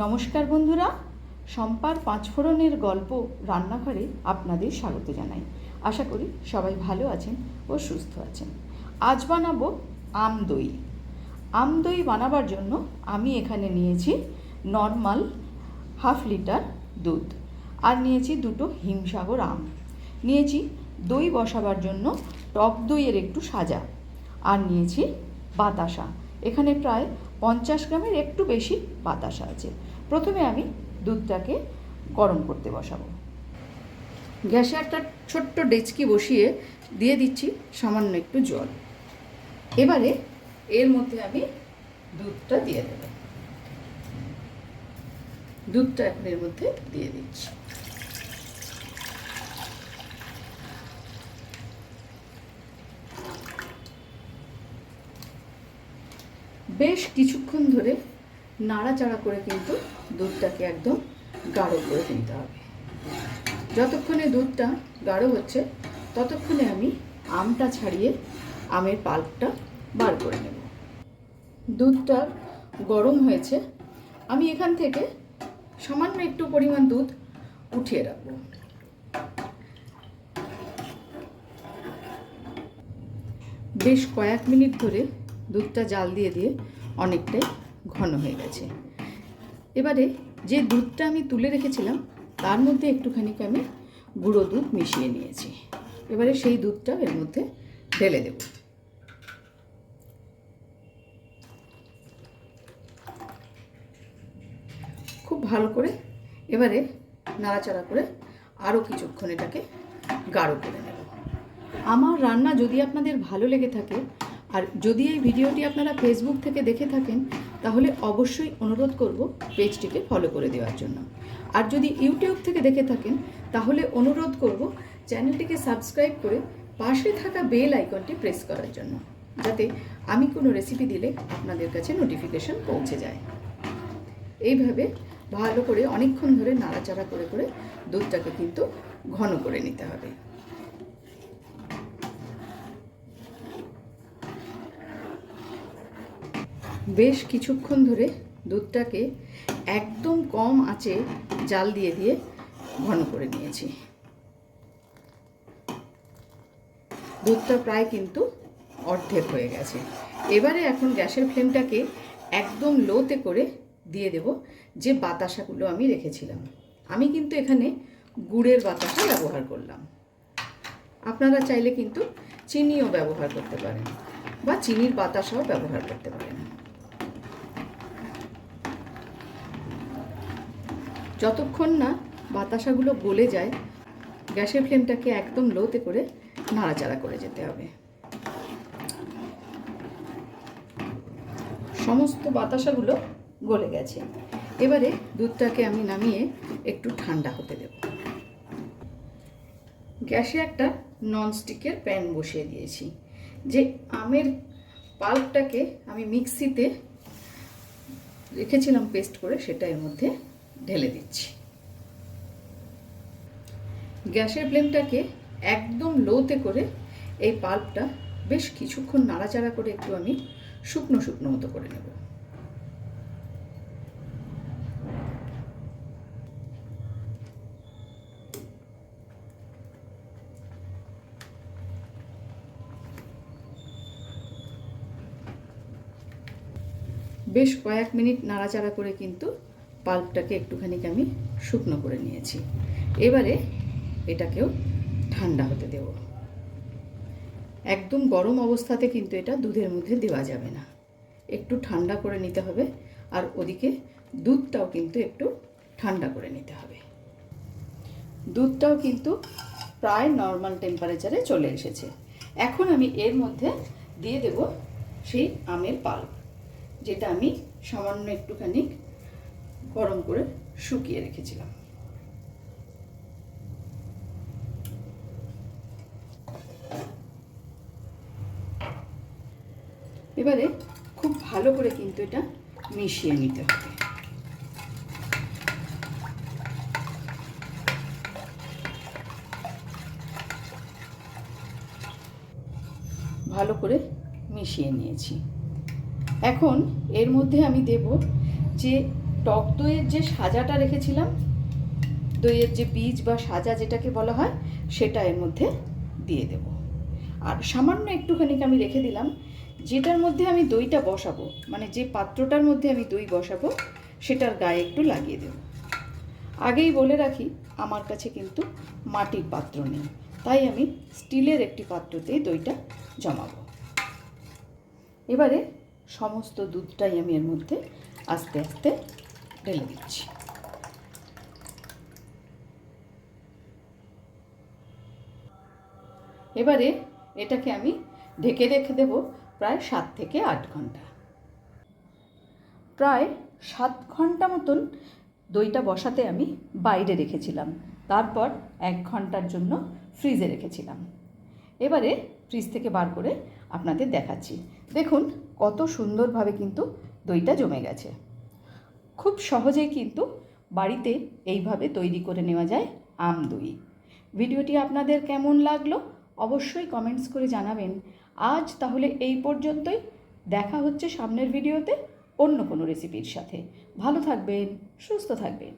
নমস্কার বন্ধুরা, শম্পার পাঁচফোড়নের গল্প রান্নাঘরে আপনাদের স্বাগত জানাই। আশা করি সবাই ভালো আছেন ও সুস্থ আছেন। আজ বানাবো আম দই। আম দই বানাবার জন্য আমি এখানে নিয়েছি নর্মাল 1/2 লিটার দুধ, আর নিয়েছি 2টো হিমসাগর আম, নিয়েছি দই বসাবার জন্য টক দইয়ের একটু সাজা, আর নিয়েছি বাতাসা। এখানে প্রায় 50 গ্রামের একটু বেশি বাতাসা আছে। প্রথমে আমি দুধটাকে গরম করতে বসাবো। গ্যাসে একটা ছোট্ট ডেচকি বসিয়ে দিয়ে দিচ্ছি সামান্য একটু জল। এবারে এর মধ্যে আমি দুধটা দিয়ে দেব। দুধটা এখন এর মধ্যে দিয়ে দিচ্ছি। বেশ কিছুক্ষণ ধরে নাড়াচাড়া করে কিন্তু দুধটাকে একদম গাঢ় করে নিতে হবে। যতক্ষণে দুধটা গাঢ় হচ্ছে ততক্ষণে আমি আমটা ছাড়িয়ে আমের পাল্পটা বার করে নেব। দুধটা গরম হয়েছে, আমি এখান থেকে সামান্য একটু পরিমাণ দুধ উঠিয়ে রাখব। বেশ কয়েক মিনিট ধরে দুধটা জাল দিয়ে দিয়ে অনেকটাই ঘন হয়ে গেছে। এবারে যে দুধটা আমি তুলে রেখেছিলাম তার মধ্যে একটুখানি আমি গুঁড়ো দুধ মিশিয়ে নিয়েছি। এবারে সেই দুধটা এর মধ্যে ঢেলে দেব। খুব ভালো করে এবারে নাড়াচাড়া করে আরও কিছুক্ষণ এটাকে গাঢ় করে নেব। আমার রান্না যদি আপনাদের ভালো লেগে থাকে, আর যদি এই ভিডিওটি আপনারা ফেসবুক থেকে দেখে থাকেন, তাহলে অবশ্যই অনুরোধ করব পেজটিকে ফলো করে দেওয়ার জন্য। আর যদি ইউটিউব থেকে দেখে থাকেন তাহলে অনুরোধ করব চ্যানেলটিকে সাবস্ক্রাইব করে পাশে থাকা বেল আইকনটি প্রেস করার জন্য, যাতে আমি কোনো রেসিপি দিলে আপনাদের কাছে নোটিফিকেশন পৌঁছে যায়। এইভাবে ভালো করে অনেকক্ষণ ধরে নাড়াচাড়া করে করে দুধটাকে কিন্তু ঘন করে নিতে হবে। বেশ কিছুক্ষণ ধরে দুধটাকে একদম কম আঁচে জাল দিয়ে দিয়ে ঘন করে নিয়েছি। দুধটা প্রায় কিন্তু অর্ধেক হয়ে গেছে। এবারে এখন গ্যাসের ফ্লেমটাকে একদম লোতে করে দিয়ে দেব যে বাতাসাগুলো আমি রেখেছিলাম। আমি কিন্তু এখানে গুড়ের বাতাসা ব্যবহার করলাম। আপনারা চাইলে কিন্তু চিনিও ব্যবহার করতে পারেন বা চিনির বাতাসাও ব্যবহার করতে পারেন। যতক্ষণ না বাতাসাগুলো গলে যায় গ্যাসের ফ্লেমটাকে একদম লোতে করে নাড়াচাড়া করে যেতে হবে। সমস্ত বাতাসাগুলো গলে গেছে। এবারে দুধটাকে আমি নামিয়ে একটু ঠান্ডা হতে দেব। গ্যাসে একটা ননস্টিকের প্যান বসিয়ে দিয়েছি। যে আমের পাল্পটাকে আমি মিক্সিতে রেখেছিলাম পেস্ট করে, সেটা এর মধ্যে ঢেলে দিচ্ছি। গ্যাসের ফ্লেমটাকে একদম লোতে করে এই পাল্পটা বেশ কিছুক্ষণ নাড়াচাড়া করে একটু আমি শুকনো শুকনো মতো করে নেব। বেশ কয়েক মিনিট নাড়াচাড়া করে কিন্তু পাল্পটাকে একটুখানি আমি শুকনো করে নিয়েছি। এবারে এটাকেও ঠান্ডা হতে দেব। একদম গরম অবস্থাতে কিন্তু এটা দুধের মধ্যে দেওয়া যাবে না, একটু ঠান্ডা করে নিতে হবে। আর ওদিকে দুধটাও কিন্তু একটু ঠান্ডা করে নিতে হবে। দুধটাও কিন্তু প্রায় নর্মাল টেম্পারেচারে চলে এসেছে। এখন আমি এর মধ্যে দিয়ে দেব সেই আমের পাল্প, যেটা আমি সামান্য একটুখানি গরম করে শুকিয়ে রেখেছিলাম। এবারে খুব ভালো করে কিন্তু এটা মিশিয়ে নিতে হবে। ভালো করে মিশিয়ে নিয়েছি। এখন এর মধ্যে আমি দেব যে টক দইয়ের যে সাজাটা রেখেছিলাম, দইয়ের যে বীজ বা সাজা যেটাকে বলা হয়, সেটা এর মধ্যে দিয়ে দেব। আর সামান্য একটুখানি আমি রেখে দিলাম, যেটার মধ্যে আমি দইটা বসাবো, মানে যে পাত্রটার মধ্যে আমি দই বসাবো সেটার গায়ে একটু লাগিয়ে দেব। আগেই বলে রাখি, আমার কাছে কিন্তু মাটির পাত্র নেই, তাই আমি স্টিলের একটি পাত্রতেই দইটা জমাবো। এবারে সমস্ত দুধটাই আমি এর মধ্যে আস্তে আস্তে ঢেলে দিচ্ছি। এবারে এটাকে আমি ঢেকে রেখে দেব প্রায় 7 থেকে 8 ঘন্টা। প্রায় 7 ঘন্টা মতন দইটা বসাতে আমি বাইরে রেখেছিলাম, তারপর 1 ঘন্টার জন্য ফ্রিজে রেখেছিলাম। এবারে ফ্রিজ থেকে বার করে আপনাদের দেখাচ্ছি। দেখুন কত সুন্দরভাবে কিন্তু দইটা জমে গেছে। খুব সহজেই কিন্তু বাড়িতে এইভাবে তৈরি করে নেওয়া যায় আম দই। ভিডিওটি আপনাদের কেমন লাগলো অবশ্যই কমেন্টস করে জানাবেন। আজ তাহলে এই পর্যন্তই। দেখা হচ্ছে সামনের ভিডিওতে অন্য কোনো রেসিপির সাথে। ভালো থাকবেন, সুস্থ থাকবেন।